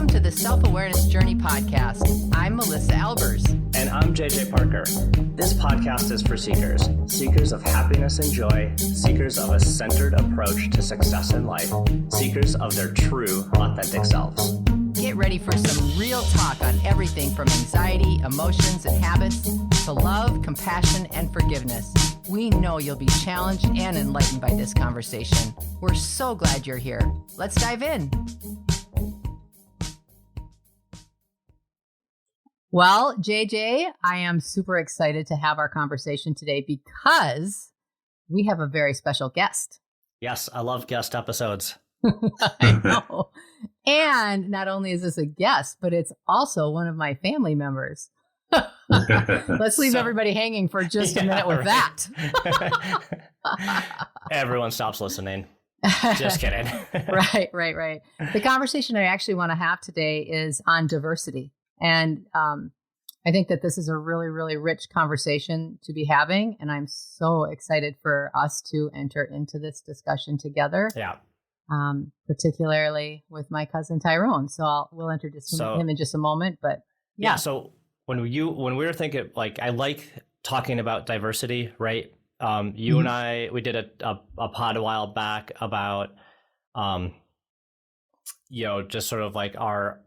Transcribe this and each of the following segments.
Welcome to the Self-Awareness Journey podcast. I'm Melissa Albers. And I'm JJ Parker. This podcast is for seekers. Seekers of happiness and joy. Seekers of a centered approach to success in life. Seekers of their true, authentic selves. Get ready for some real talk on everything from anxiety, emotions, and habits to love, compassion, and forgiveness. We know you'll be challenged and enlightened by this conversation. We're so glad you're here. Let's dive in. Well, JJ, I am super excited to have our conversation today because we have a very special guest. Yes, I love guest episodes. I know. And not only is this a guest, but it's also one of my family members. Let's leave everybody hanging for just a minute with that. Everyone stops listening. Just kidding. Right. The conversation I actually want to have today is on diversity. And I think that this is a really, really rich conversation to be having. And I'm so excited for us to enter into this discussion together. Yeah. Particularly with my cousin Tyrone. So we'll introduce him in just a moment. But yeah. So when we were thinking, like, I like talking about diversity, right? You and I, we did a pod a while back about, just sort of like our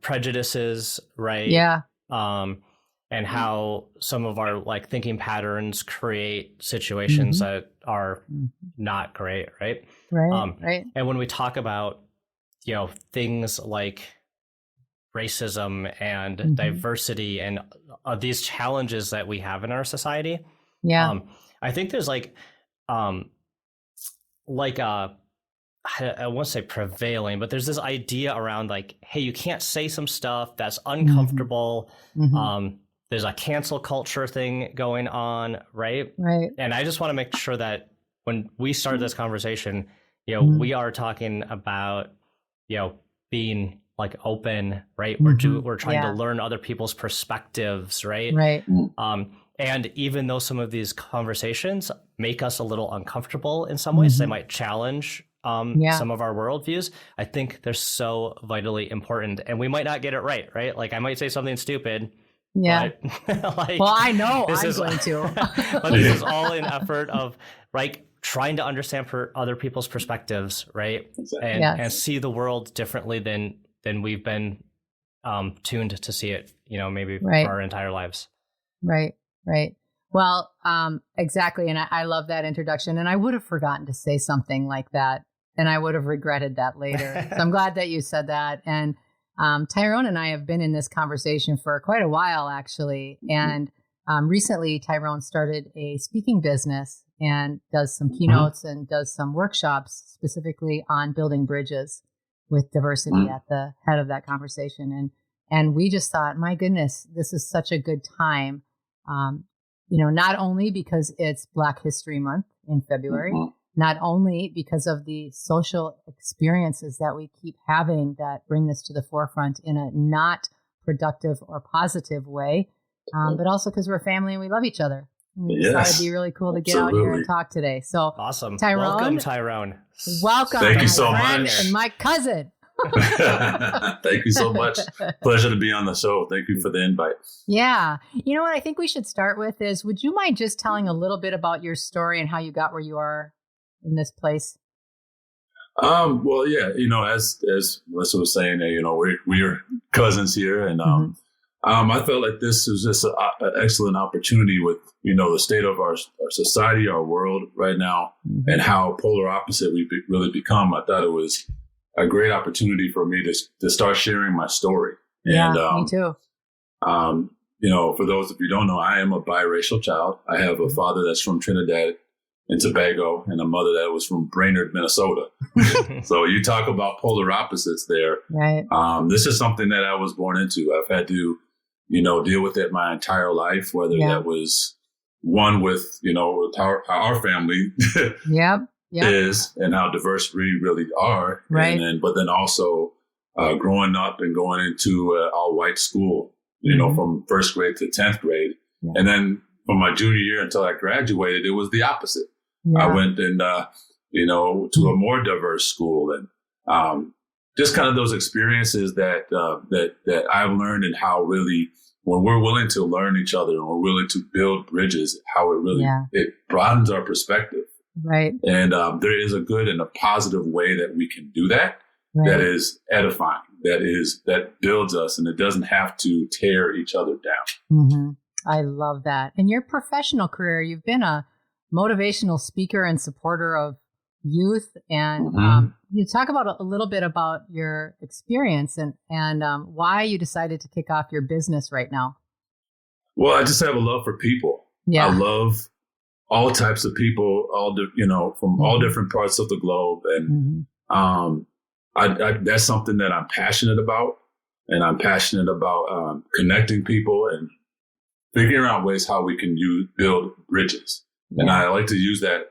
prejudices, right? Yeah. And how some of our like thinking patterns create situations that are not great, right? Right. And when we talk about, things like racism and diversity and these challenges that we have in our society, I think there's I won't say prevailing, but there's this idea around like, hey, you can't say some stuff that's uncomfortable. There's a cancel culture thing going on, right? Right. And I just want to make sure that when we start this conversation, we are talking about, being like open, right? We're trying to learn other people's perspectives, right? Right. And even though some of these conversations make us a little uncomfortable in some ways, they might challenge some of our worldviews. I think they're so vitally important, and we might not get it right? Like I might say something stupid. Yeah. But, well, I know I'm going to. But this is all an effort of trying to understand other people's perspectives, right? Exactly. And see the world differently than we've been tuned to see it, maybe for our entire lives. Right. Well, exactly. And I love that introduction. And I would have forgotten to say something like that, and I would have regretted that later. So I'm glad that you said that. And Tyrone and I have been in this conversation for quite a while, actually. And recently, Tyrone started a speaking business and does some keynotes and does some workshops specifically on building bridges with diversity at the head of that conversation. And we just thought, my goodness, this is such a good time. Not only because it's Black History Month in February, not only because of the social experiences that we keep having that bring this to the forefront in a not productive or positive way, but also because we're family and we love each other. We thought it'd be really cool to get out here and talk today. So awesome. Tyrone. Welcome, Tyrone. Welcome. Thank you so much. And my cousin. Thank you so much. Pleasure to be on the show. Thank you for the invite. Yeah. You know what I think we should start with is, would you mind just telling a little bit about your story and how you got where you are in this place? Well, yeah, as Melissa was saying, we're cousins here, and I felt like this was just an excellent opportunity with the state of our society, our world right now, and how polar opposite we've really become. I thought it was a great opportunity for me to start sharing my story. Yeah, and, me too. For those of you who don't know, I am a biracial child. I have a father that's from Trinidad and Tobago and a mother that was from Brainerd, Minnesota. So you talk about polar opposites there. Right. This is something that I was born into. I've had to, deal with it my entire life, whether that was one with, how our family is and how diverse we really are. Right. But then also growing up and going into an all-white school, from first grade to 10th grade. Yeah. And then from my junior year until I graduated, it was the opposite. Yeah. I went and, to a more diverse school. And just kind of those experiences that I've learned, and how really, when we're willing to learn each other and we're willing to build bridges, how it really it broadens our perspective. Right. And there is a good and a positive way that we can do that. Right. That is edifying. That builds us, and it doesn't have to tear each other down. Mm-hmm. I love that. In your professional career, you've been a motivational speaker and supporter of youth, and you talk about a little bit about your experience and why you decided to kick off your business right now. Well, I just have a love for people. Yeah. I love all types of people, from all different parts of the globe, and that's something that I'm passionate about, and I'm passionate about connecting people and figuring out ways how we can build bridges. Yeah. And I like to use that,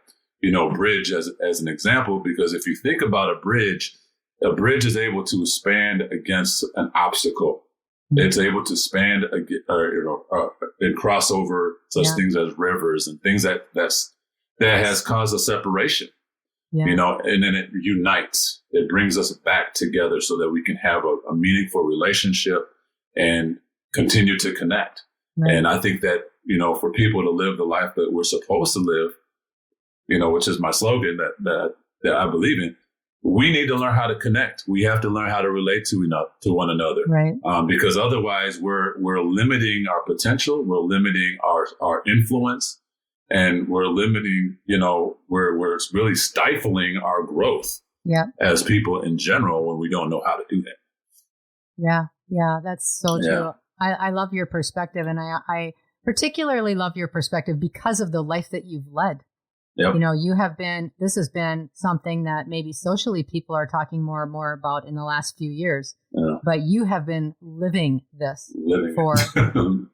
bridge as an example, because if you think about a bridge is able to span against an obstacle. Mm-hmm. It's able to span and cross over such things as rivers and things that has caused a separation. Yeah. And then it unites. It brings us back together so that we can have a meaningful relationship and continue to connect. Right. And I think that, for people to live the life that we're supposed to live, which is my slogan that I believe in, we need to learn how to connect. We have to learn how to relate to one another. Right. Because otherwise we're limiting our potential. We're limiting our influence. And we're limiting, we're really stifling our growth as people in general when we don't know how to do that. Yeah. Yeah. That's so true. I love your perspective. And I particularly love your perspective because of the life that you've led. Yep. This has been something that maybe socially people are talking more and more about in the last few years, but you have been living this for 37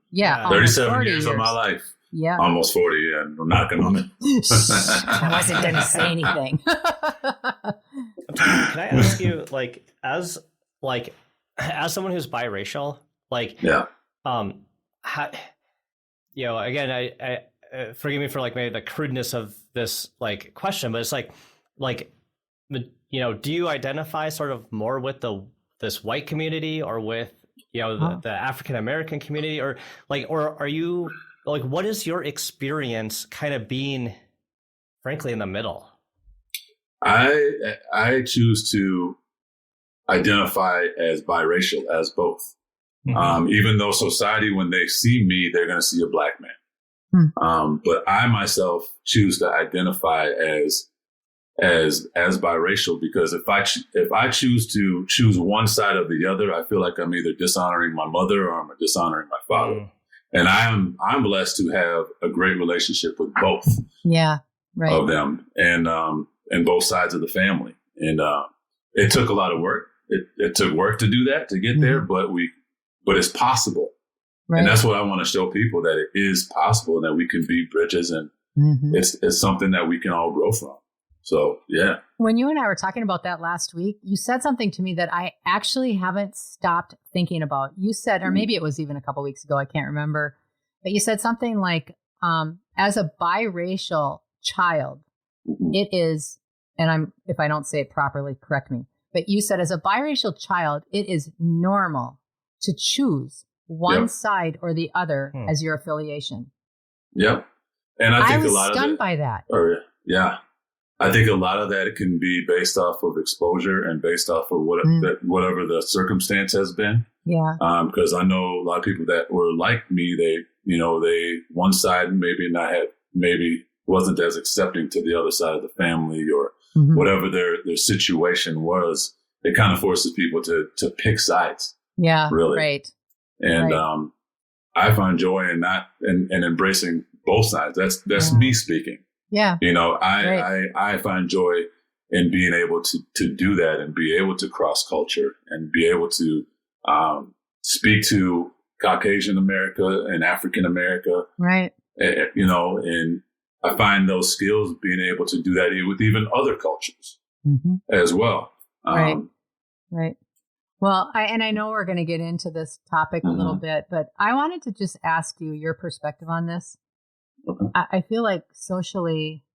years of my life. Yeah. Almost 40, and I'm knocking on it. I wasn't going to say anything. Can I ask you, as someone who's biracial, again, I forgive me for maybe the crudeness of this question, but it's do you identify sort of more with this white community or with the African American community, or are you what is your experience kind of being, frankly, in the middle? I choose to identify as biracial, as both. Mm-hmm. Even though society, when they see me, they're going to see a black man. Mm-hmm. But I myself choose to identify as biracial, because if I choose to choose one side or the other, I feel like I'm either dishonoring my mother or I'm dishonoring my father. Mm-hmm. And I'm blessed to have a great relationship with both of them, and both sides of the family. And it took a lot of work. It took work to do that, to get there, but it's possible. Right. And that's what I want to show people, that it is possible, that we can be bridges, and it's something that we can all grow from. So, yeah. When you and I were talking about that last week, you said something to me that I actually haven't stopped thinking about. You said, or maybe it was even a couple weeks ago, I can't remember, but you said something like, as a biracial child, it is, and if I don't say it properly, correct me, but you said as a biracial child, it is normal to choose one side or the other as your affiliation. Yep. And I think was a lot stunned of by that. Yeah. I think a lot of that can be based off of exposure and based off of whatever the circumstance has been. Yeah. Because I know a lot of people that were like me, they one side maybe wasn't as accepting to the other side of the family, or whatever their situation was. It kind of forces people to pick sides. Yeah. Really. Right. And I find joy in that and embracing both sides. That's me speaking. Yeah. I find joy in being able to do that, and be able to cross culture, and be able to speak to Caucasian America and African America. Right. And I find those skills, being able to do that with even other cultures as well. Right. Well, I know we're going to get into this topic a little bit, but I wanted to just ask you your perspective on this. Okay. I feel like socially,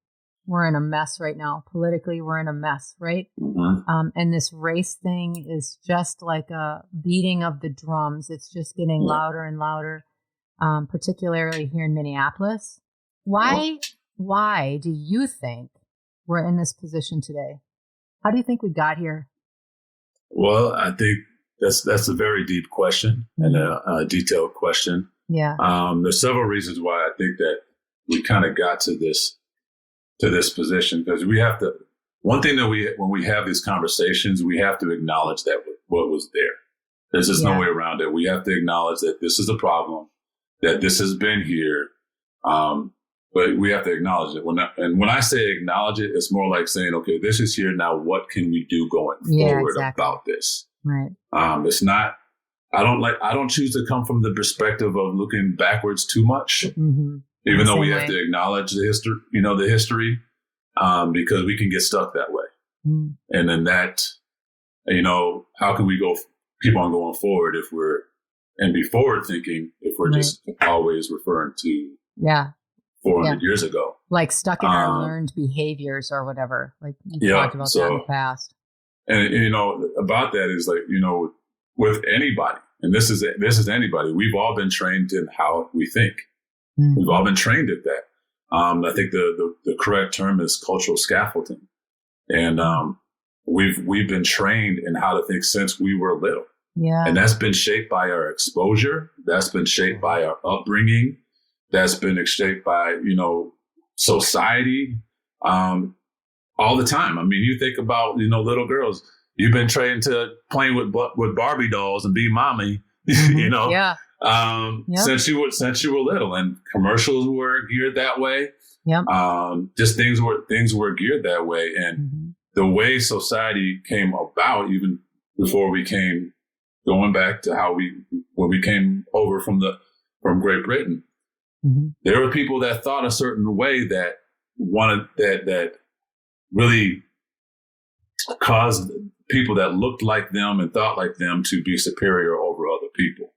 we're in a mess right now. Politically, we're in a mess, right? Mm-hmm. And this race thing is just like a beating of the drums. It's just getting louder and louder, particularly here in Minneapolis. Why do you think we're in this position today? How do you think we got here? Well, I think that's a very deep question and a detailed question. Yeah. There's several reasons why I think that we kind of got to this position, because we have to. One thing that when we have these conversations, we have to acknowledge that what was there. There's just no way around it. We have to acknowledge that this is a problem, that this has been here, but we have to acknowledge it. When I say acknowledge it, it's more like saying, okay, this is here now. What can we do going forward about this? Right. It's not. I don't choose to come from the perspective of looking backwards too much, even though we have to acknowledge the history, because we can get stuck that way. And then that, how can we keep on going forward and be forward thinking if we're just always referring to 400 years ago, like stuck in our learned behaviors or whatever. Like you talked about that in the past. And about that is like, with anybody, and this is anybody, we've all been trained in how we think. We've all been trained at that. I think the correct term is cultural scaffolding. And we've been trained in how to think since we were little. Yeah. And that's been shaped by our exposure. That's been shaped by our upbringing. That's been shaped by, society, all the time. I mean, you think about, little girls, you've been trained to playing with Barbie dolls and be mommy, since you were little, and commercials were geared that way. Yep. Just things were geared that way. And the way society came about, even before we came, going back to when we came over from Great Britain, there were people that thought a certain way that really caused people that looked like them and thought like them to be superior over other people.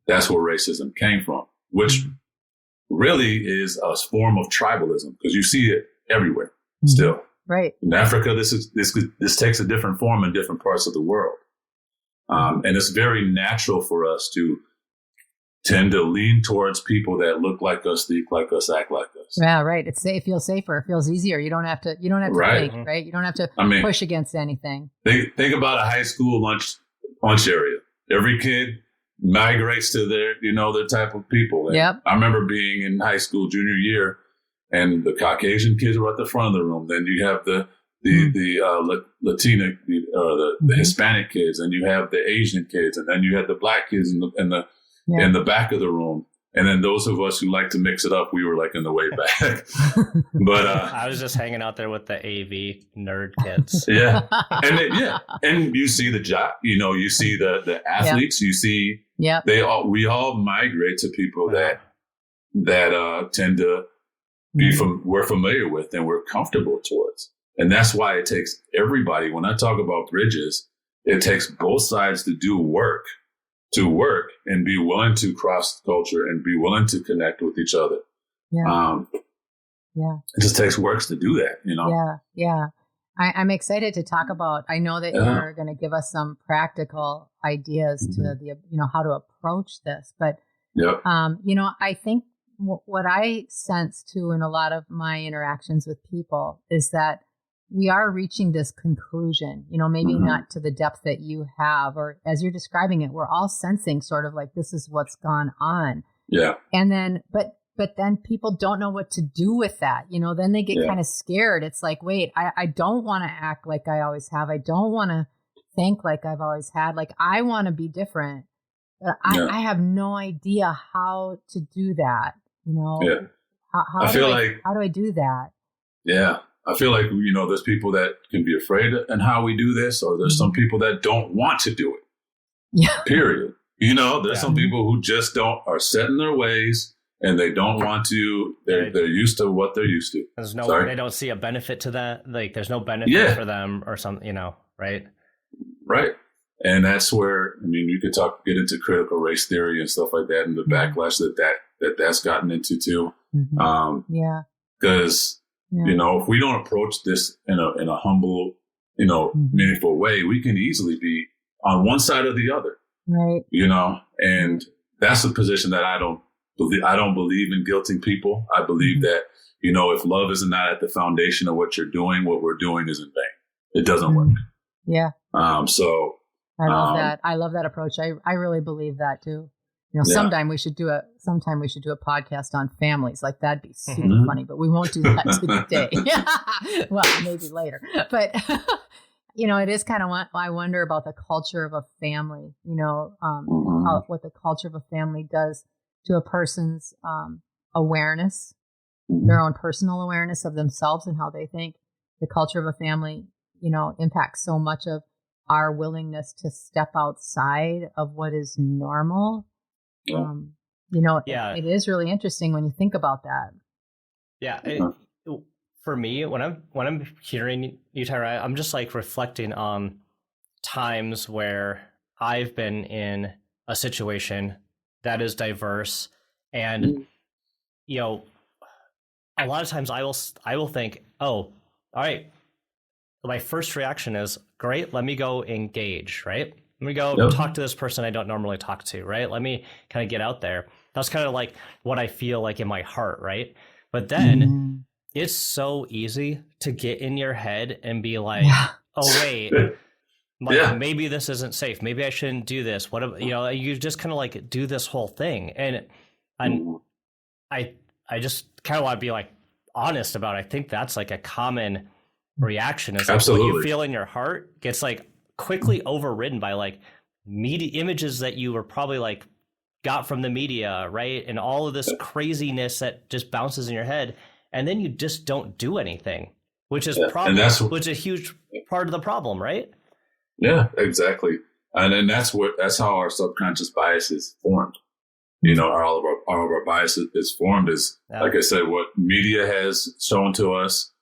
That's where racism came from, which really is a form of tribalism, because you see it everywhere still. Right. In Africa, this takes a different form in different parts of the world. And it's very natural for us to tend to lean towards people that look like us, think like us, act like us. Yeah, right. It feels safer. It feels easier. You don't have to think, right? You don't have to push against anything. Think about a high school lunch area. Every kid migrates to their type of people. And I remember being in high school junior year, and the Caucasian kids were at the front of the room. Then you have the Latina or the Hispanic kids, and you have the Asian kids, and then you have the black kids in the back of the room. And then those of us who like to mix it up, we were like in the way back. But I was just hanging out there with the AV nerd kids. Yeah. And you see the job, you see the athletes, you see, we all migrate to people that tend to we're familiar with and we're comfortable towards. And that's why it takes everybody, when I talk about bridges, it takes both sides to work and be willing to cross culture and be willing to connect with each other. It just takes works to do that, Yeah. I'm excited to talk about, I know that you're going to give us some practical ideas to how to approach this, but, I think what I sense too in a lot of my interactions with people is that we are reaching this conclusion, maybe not to the depth that you have, or as you're describing it, we're all sensing sort of like this is what's gone on. Yeah. And then, but then people don't know what to do with that. Then they get kind of scared. It's like, wait, I don't want to act like I always have. I don't want to think like I've always had. Like, I want to be different, but I have no idea how to do that. How do I do that? Yeah. I feel like, there's people that can be afraid in how we do this, or there's some people that don't want to do it. Yeah. Period. There's some people who just are set in their ways and they don't want to, they're used to what they're used to. They don't see a benefit to that. Like there's no benefit for them or something, right? Right. And that's where, you could get into critical race theory and stuff like that, and the backlash that's gotten into too. Because you know, if we don't approach this in a humble, you know, meaningful way, we can easily be on one side or the other. Right. You know, and that's a position that I don't believe in guilting people. I believe that, you know, if love is not at the foundation of what you're doing, what we're doing is in vain. It doesn't work. Yeah. So I love that. I love that approach. I really believe that too. You know, sometime we should do a podcast on families. Like that'd be super funny, but we won't do that today. Well, maybe later. But you know, it is kind of what I wonder about the culture of a family. You know, what the culture of a family does to a person's awareness, their own personal awareness of themselves and how they think. The culture of a family, you know, impacts so much of our willingness to step outside of what is normal. You know, it is really interesting when you think about that. Yeah. For me, when I'm hearing you, Tyrone, I'm just like reflecting on times where I've been in a situation that is diverse, and you know, a lot of times I will think, oh, all right, my first reaction is great. Let me go engage, right? Let me go talk to this person I don't normally talk to, right? Let me kind of get out there. That's kind of like what I feel like in my heart, right? But then it's so easy to get in your head and be like, oh, wait, maybe this isn't safe. Maybe I shouldn't do this. What, you know, you just kind of like do this whole thing. And I just kind of want to be like honest about it. I think that's like a common reaction is like what you feel in your heart gets like quickly overridden by like media images that you were probably like got from the media, right? And all of this craziness that just bounces in your head, and then you just don't do anything, which is which is a huge part of the problem, right? Yeah, exactly. And then that's how our subconscious bias is formed. You know, all of our bias is formed is, like I said, what media has shown to us.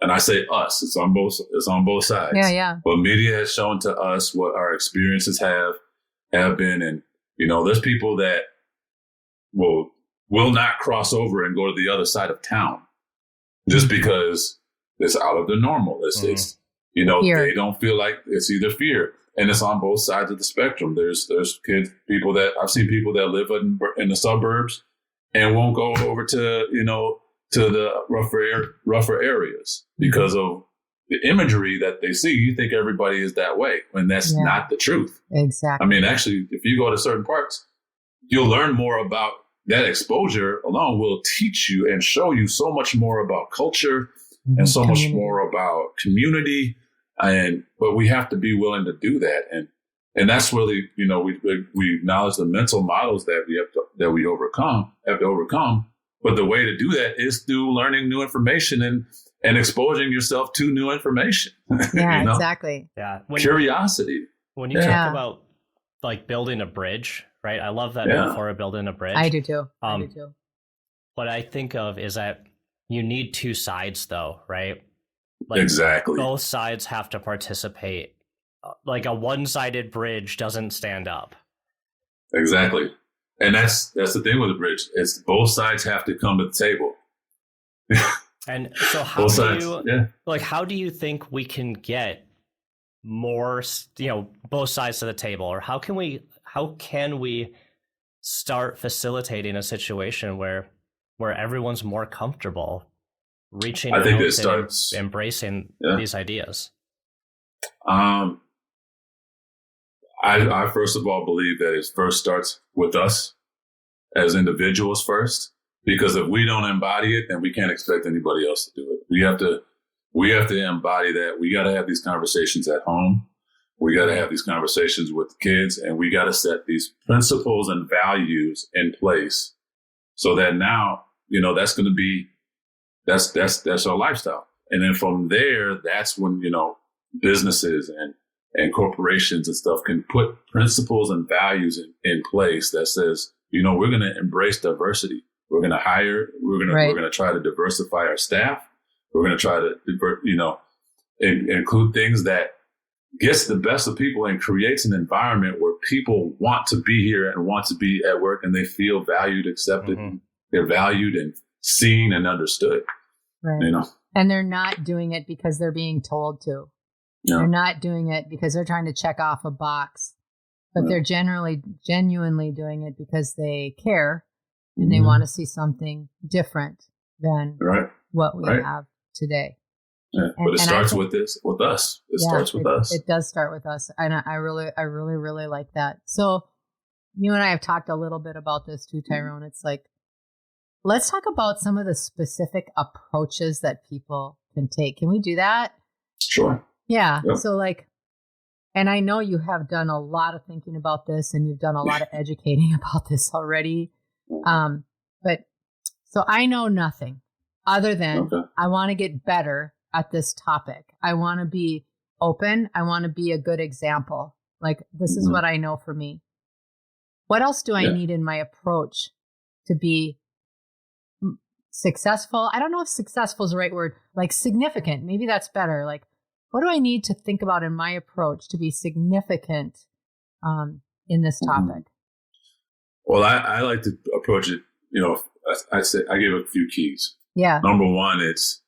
And I say us, it's on both sides. Yeah. But media has shown to us what our experiences have been. And, you know, there's people that will not cross over and go to the other side of town just because it's out of the normal. It's you know, they don't feel like it's either fear. And it's on both sides of the spectrum. There's people that I've seen people that live in the suburbs and won't go over to, you know, to the rougher areas because of the imagery that they see. You think everybody is that way when that's not the truth. Exactly. I mean, actually, if you go to certain parts, you'll learn more about that. Exposure alone will teach you and show you so much more about culture and so much more about community. But we have to be willing to do that. And that's really, you know, we acknowledge the mental models that we have to overcome. But the way to do that is through learning new information and exposing yourself to new information. Yeah, you know? Exactly. Yeah. Curiosity. When you talk about like building a bridge, right? I love that metaphor of building a bridge. I do too. What I think of is that you need two sides though, right? Like exactly. Both sides have to participate. Like a one-sided bridge doesn't stand up. Exactly. And that's the thing with the bridge. It's both sides have to come to the table. And so how do you think we can get more, you know, both sides to the table, or how can we start facilitating a situation where everyone's more comfortable reaching out and embracing these ideas? I first of all believe that it first starts with us as individuals first, because if we don't embody it, then we can't expect anybody else to do it. We have to embody that. We got to have these conversations at home. We got to have these conversations with the kids, and we got to set these principles and values in place so that now, you know, that's going to be, that's our lifestyle. And then from there, that's when, you know, businesses and corporations and stuff can put principles and values in place that says, you know, we're going to embrace diversity. We're going to hire, we're going to try to diversify our staff. We're going to try to, you know, include things that gets the best of people and creates an environment where people want to be here and want to be at work, and they feel valued, accepted, they're valued and seen and understood. Right. You know, and they're not doing it because they're being told to. yeah. They're not doing it because they're trying to check off a box, but they're genuinely doing it because they care and they want to see something different than what we have today. Yeah. But it starts with us. It starts with us. It does start with us. And I really like that. So you and I have talked a little bit about this too, Tyrone. It's like, let's talk about some of the specific approaches that people can take. Can we do that? Sure. Yeah. Yep. So and I know you have done a lot of thinking about this and you've done a lot of educating about this already. But so I know nothing other than I want to get better at this topic. I want to be open. I want to be a good example. Like, this is what I know for me. What else do I need in my approach to be successful? I don't know if successful is the right word. Like, significant. Maybe that's better. Like, what do I need to think about in my approach to be significant in this topic? Well, I like to approach it, I give a few keys. Yeah. Number one, it's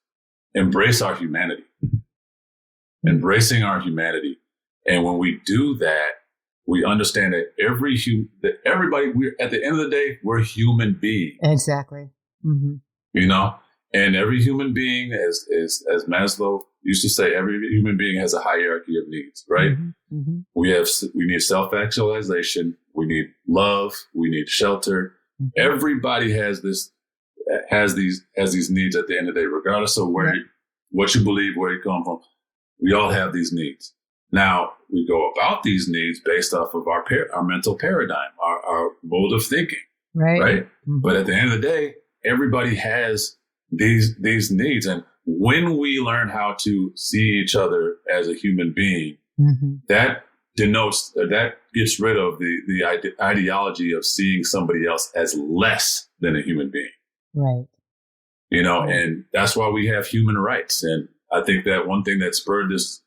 embrace our humanity. Embracing our humanity. And when we do that, we understand that everybody, we're at the end of the day, we're human beings. Exactly. Mm-hmm. And every human being, as Maslow used to say, every human being has a hierarchy of needs, right? Mm-hmm. Mm-hmm. We need self-actualization. We need love. We need shelter. Mm-hmm. Everybody has these needs at the end of the day, regardless of what you believe, where you come from. We all have these needs. Now, we go about these needs based off of our mental paradigm, our mode of thinking, right? Mm-hmm. But at the end of the day, everybody has these needs. And when we learn how to see each other as a human being, that gets rid of the ideology of seeing somebody else as less than a human being. Right. And that's why we have human rights. And I think that one thing that spurred this,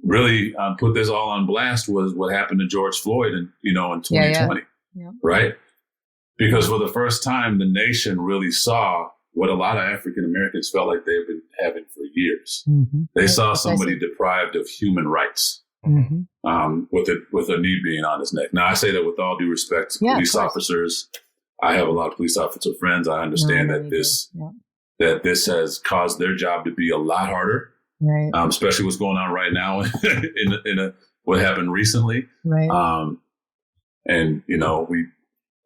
really put this all on blast, was what happened to George Floyd in 2020, right? Because for the first time, the nation really saw what a lot of African Americans felt like they've been having for years. Mm-hmm. They saw somebody deprived of human rights, with a knee being on his neck. Now, I say that with all due respect to police officers. I have a lot of police officer friends. I understand that this has caused their job to be a lot harder. Right. Especially what's going on right now in what happened recently. Right. And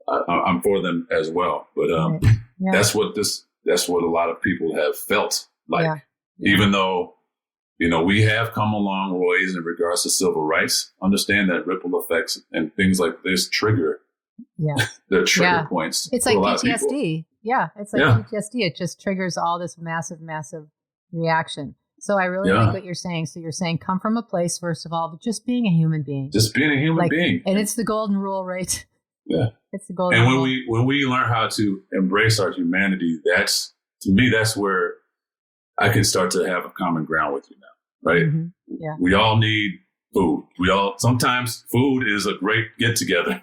I'm for them as well. But that's what a lot of people have felt like. Even though we have come a long ways in regards to civil rights, understand that ripple effects and things like this trigger. They're trigger points. It's like PTSD. Yeah, it's like PTSD. It just triggers all this massive reaction. So I really like what you're saying. So you're saying come from a place, first of all, but just being a human being. Just being a human being. And it's the golden rule, right? Yeah. It's the golden rule. And when we learn how to embrace our humanity, that's where I can start to have a common ground with you now, right? Mm-hmm. Yeah. We all need food. Sometimes food is a great get together.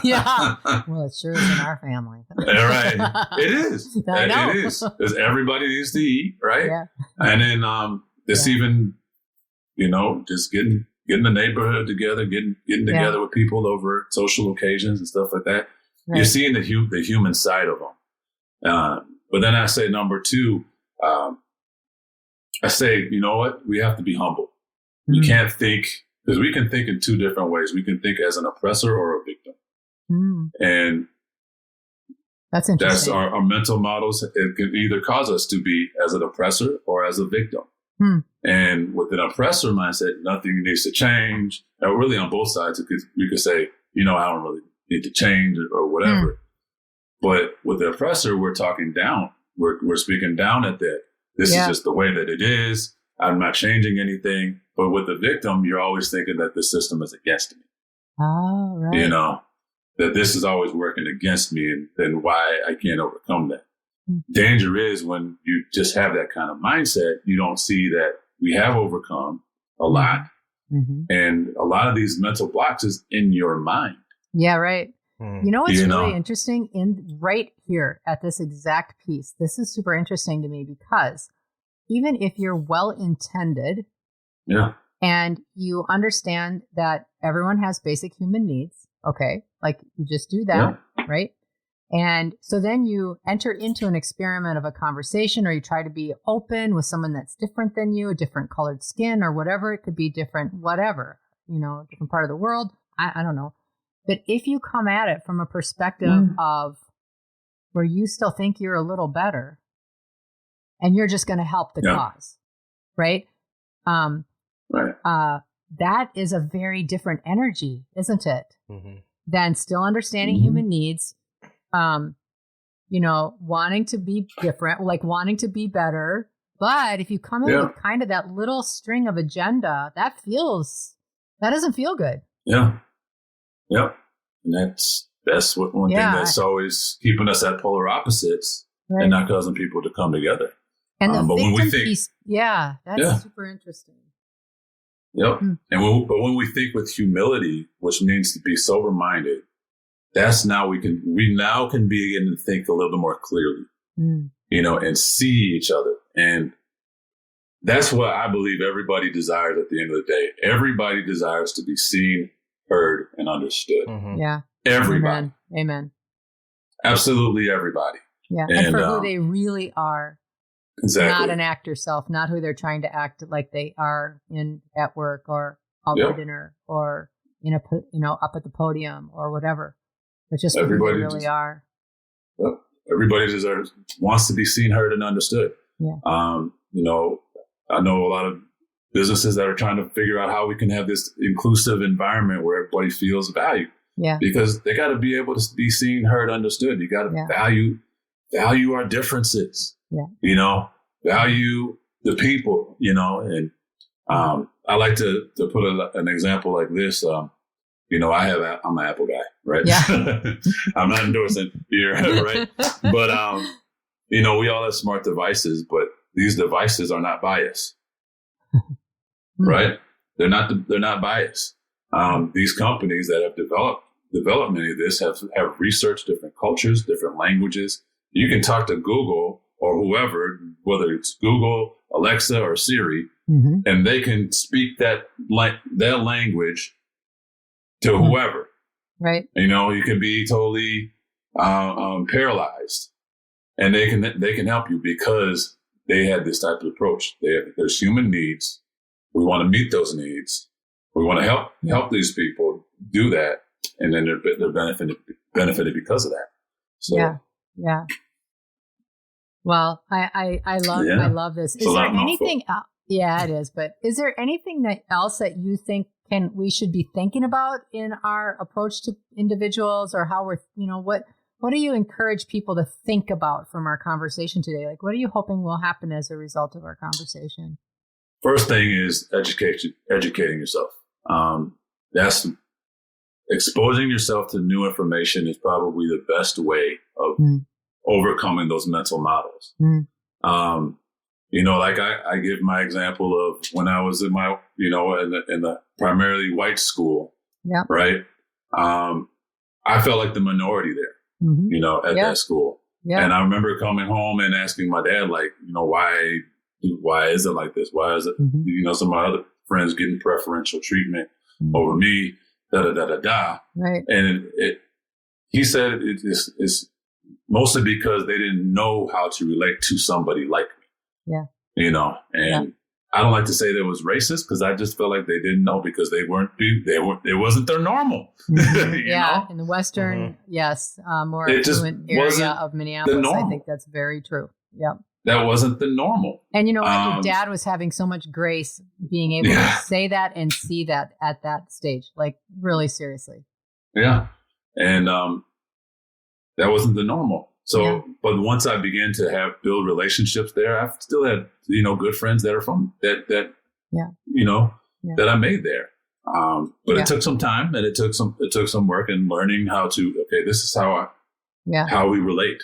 Yeah. Well, it sure is in our family. All right. It is. I know. It is. Because everybody needs to eat, right? Yeah. And then even, just getting the neighborhood together, getting together with people over social occasions and stuff like that. Right. You're seeing the human side of them. But then I say number two, I say, you know what? We have to be humble. We can't think, because we can think in two different ways. We can think as an oppressor or a victim. And that's interesting. That's our mental models. It can either cause us to be as an oppressor or as a victim. And with an oppressor mindset, nothing needs to change. Or really on both sides, we could say, I don't really need to change or whatever. But with the oppressor, we're talking down. We're speaking down at that. This is just the way that it is. I'm not changing anything. But with the victim, you're always thinking that the system is against me. Oh, right. That this is always working against me and then why I can't overcome that. Danger is when you just have that kind of mindset, you don't see that we have overcome a lot. And a lot of these mental blocks is in your mind. Yeah, right. You know what's really interesting? Right here at this exact piece. This is super interesting to me because even if you're well-intended and you understand that everyone has basic human needs, okay, like you just do that, right? And so then you enter into an experiment of a conversation, or you try to be open with someone that's different than you, a different colored skin or whatever. It could be different, whatever, different part of the world. I don't know. But if you come at it from a perspective of where you still think you're a little better and you're just going to help the cause, right? That is a very different energy, isn't it? Than still understanding human needs, wanting to be different, like wanting to be better. But if you come in with kind of that little string of agenda, that doesn't feel good. Yeah. Yep. And that's one thing that's always keeping us at polar opposites and not causing people to come together. And the victim piece, that's super interesting. Yep. But when we think with humility, which means to be sober-minded, that's now we now can begin to think a little bit more clearly, and see each other. And that's what I believe everybody desires at the end of the day. Everybody desires to be seen, heard, and understood. Yeah. Everybody. Amen. Absolutely everybody. Yeah. And for who they really are. Exactly. Not an actor self, not who they're trying to act like they are at work or out for dinner or up at the podium or whatever. But just who they really are. Yep. Everybody wants to be seen, heard, and understood. Yeah. I know a lot of businesses that are trying to figure out how we can have this inclusive environment where everybody feels valued. Yeah. Because they got to be able to be seen, heard, understood. You got to value our differences. Yeah. Value the people, and I like to put an example like this. I'm an Apple guy, right? Yeah. I'm not endorsing here, right? But, we all have smart devices, but these devices are not biased, right? They're not biased. These companies that have developed many of this have researched different cultures, different languages. You can talk to Google or whoever, whether it's Google, Alexa, or Siri, and they can speak their language to whoever. Right. You can be totally paralyzed, and they can help you because they had this type of approach. There's human needs. We want to meet those needs. We want to help these people do that, and then they're benefited because of that. So, yeah. Well, I love this. Is there anything? Yeah, it is. But is there anything else that you think we should be thinking about in our approach to individuals, or how we're, what do you encourage people to think about from our conversation today? Like, what are you hoping will happen as a result of our conversation? First thing is educating yourself. That's exposing yourself to new information is probably the best way of overcoming those mental models. Like I give my example of when I was in my, in the primarily white school, right? I felt like the minority there, at that school. Yeah. And I remember coming home and asking my dad, like, why is it like this? Why is it, some of my other friends getting preferential treatment over me, da-da-da-da-da. Right. And he said it's mostly because they didn't know how to relate to somebody like me. Yeah. I don't like to say that it was racist, because I just felt like they didn't know, because it wasn't their normal. In the Western, more affluent area of Minneapolis, I think that's very true. Yep. That wasn't the normal. And your dad was having so much grace being able to say that and see that at that stage, like really seriously. Yeah. And that wasn't the normal. So, but once I began to build relationships there, I've still had, good friends that are from that I made there. But it took some time, and it took some work and learning how to, this is how we relate.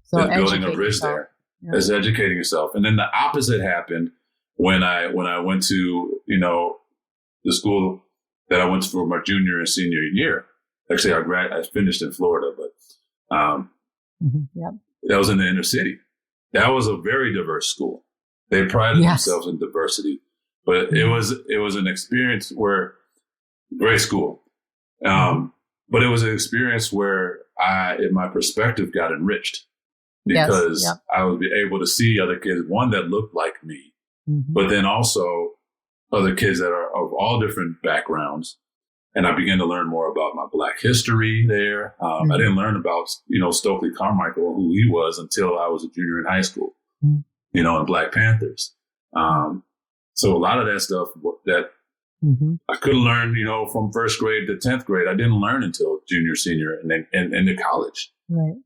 So building a bridge there is educating yourself. And then the opposite happened when I went to, the school that I went to for my junior and senior year. Actually, I finished in Florida, but Yep. That was in the inner city. That was a very diverse school. They prided themselves in diversity, but it was an experience where great school. But it was an experience where my perspective got enriched because I was able to see other kids, one that looked like me, but then also other kids that are of all different backgrounds. And I began to learn more about my Black history there. I didn't learn about, Stokely Carmichael, who he was, until I was a junior in high school, and Black Panthers. So a lot of that stuff that I could learn, from first grade to 10th grade, I didn't learn until junior, senior, and then into college. Right.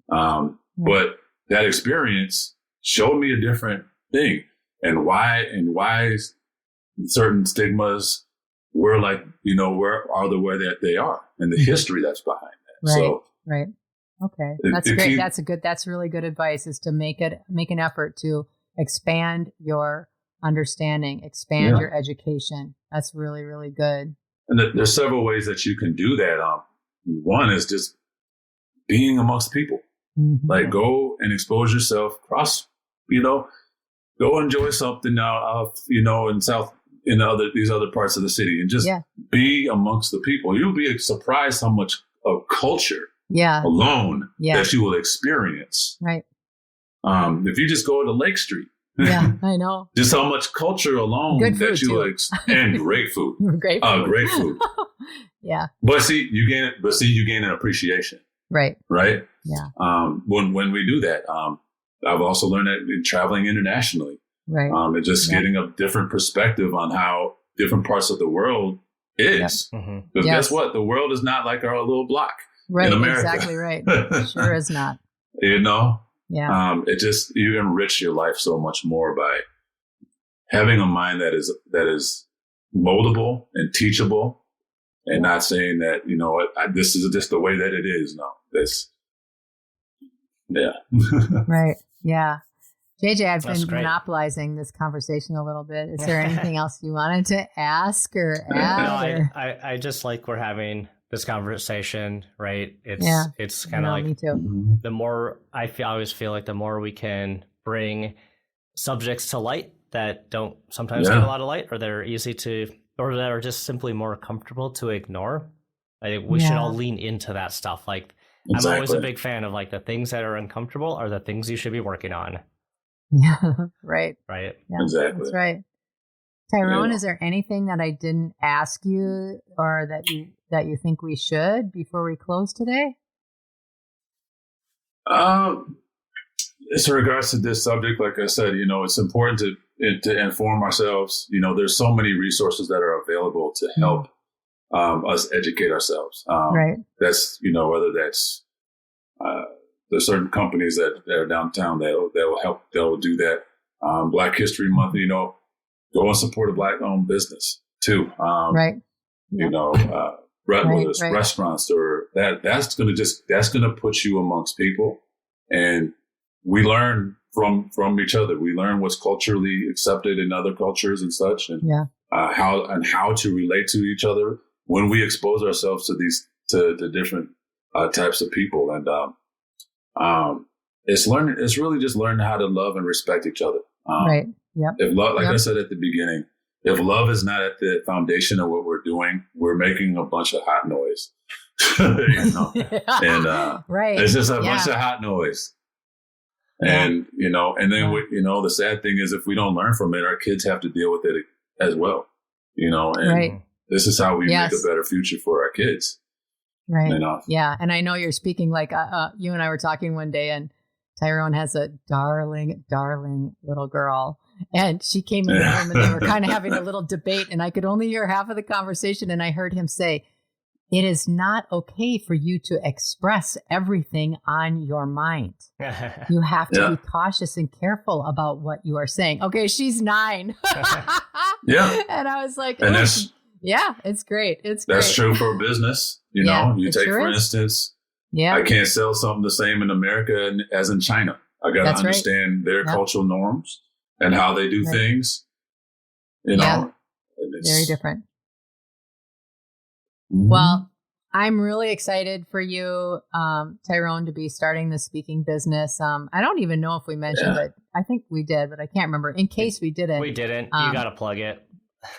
But that experience showed me a different thing, and why certain stigmas were like, where are the way that they are, and the history that's behind that. Right. So, right. Okay. That's great. That's really good advice, is to make an effort to expand your understanding, expand your education. That's really, really good. And there's several ways that you can do that. One is just being amongst people. Like, go and expose yourself across, go enjoy something now, in these other parts of the city, and just be amongst the people. You'll be surprised how much of culture alone that you will experience. Right. If you just go to Lake Street. Yeah, I know. Just how much culture alone that you and great food. Great food. Great food. Yeah. But you gain an appreciation. Right. Right. Yeah. When we do that, I've also learned that in traveling internationally. Right. And just getting a different perspective on how different parts of the world is. Because guess what? The world is not like our little block in America. Exactly right. Sure is not. Yeah. You enrich your life so much more by having a mind that is moldable and teachable, and not saying that, this is just the way that it is. No, Right. Yeah. JJ, I've been monopolizing this conversation a little bit. Is there anything else you wanted to ask or add? No, I just like we're having this conversation, right? It's kind of like, me too. The more I always feel like the more we can bring subjects to light that don't sometimes get a lot of light, or that are easy to, or that are just simply more comfortable to ignore. I think we should all lean into that stuff. Like, I'm always a big fan of, like, the things that are uncomfortable are the things you should be working on. Yeah. Right. Right. Yeah, exactly. That's right. Tyrone, is there anything that I didn't ask you, or that you think we should before we close today? As regards to this subject, like I said, it's important to inform ourselves. There's so many resources that are available to help us educate ourselves. Right. That's, whether that's there's certain companies that are downtown that will help. They'll do that. Black History Month, go and support a Black-owned business too. Right. Whether it's restaurants or that's going to put you amongst people, and we learn from each other. We learn what's culturally accepted in other cultures and such, and how to relate to each other when we expose ourselves to different types of people. And it's really just learning how to love and respect each other. Right. Yep. If love, I said at the beginning, if love is not at the foundation of what we're doing, we're making a bunch of hot noise. And it's just a bunch of hot noise. And, and then, the sad thing is, if we don't learn from it, our kids have to deal with it as well, and this is how we make a better future for our kids. Right. Yeah. And I know you're speaking like, you and I were talking one day, and Tyrone has a darling, darling little girl. And she came in the room, and they were kind of having a little debate, and I could only hear half of the conversation. And I heard him say, "It is not okay for you to express everything on your mind. You have to be cautious and careful about what you are saying." Okay, she's 9. And I was like, and it's great. That's true for business. You take, for instance, I can't sell something the same in America as in China. I got to understand their cultural norms and how they do things. Very different. Well, I'm really excited for you, Tyrone, to be starting the speaking business. I don't even know if we mentioned it. I think we did, but I can't remember. In case we didn't. We didn't. You got to plug it.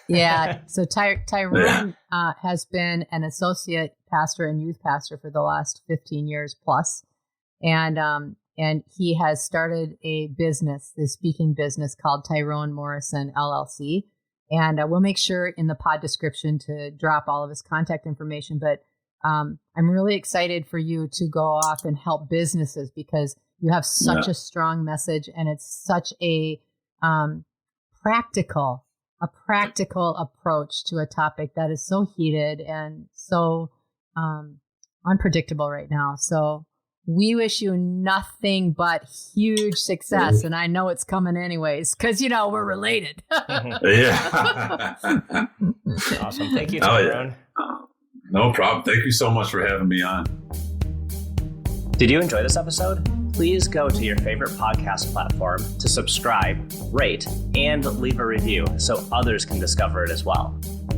Yeah. So Tyrone has been an associate pastor and youth pastor for the last 15 years plus. And he has started a business, the speaking business called Tyrone Morrison, LLC. And we'll make sure in the pod description to drop all of his contact information. But I'm really excited for you to go off and help businesses because you have such a strong message and it's such a practical approach to a topic that is so heated and so unpredictable right now. So we wish you nothing but huge success. And I know it's coming anyways, because, we're related. Yeah. Awesome. Thank you, Tyrone. No problem. Thank you so much for having me on. Did you enjoy this episode? Please go to your favorite podcast platform to subscribe, rate, and leave a review so others can discover it as well.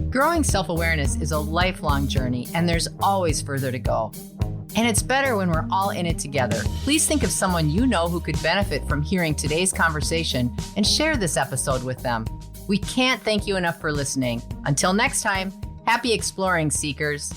Growing self-awareness is a lifelong journey, and there's always further to go. And it's better when we're all in it together. Please think of someone you know who could benefit from hearing today's conversation and share this episode with them. We can't thank you enough for listening. Until next time, happy exploring, seekers.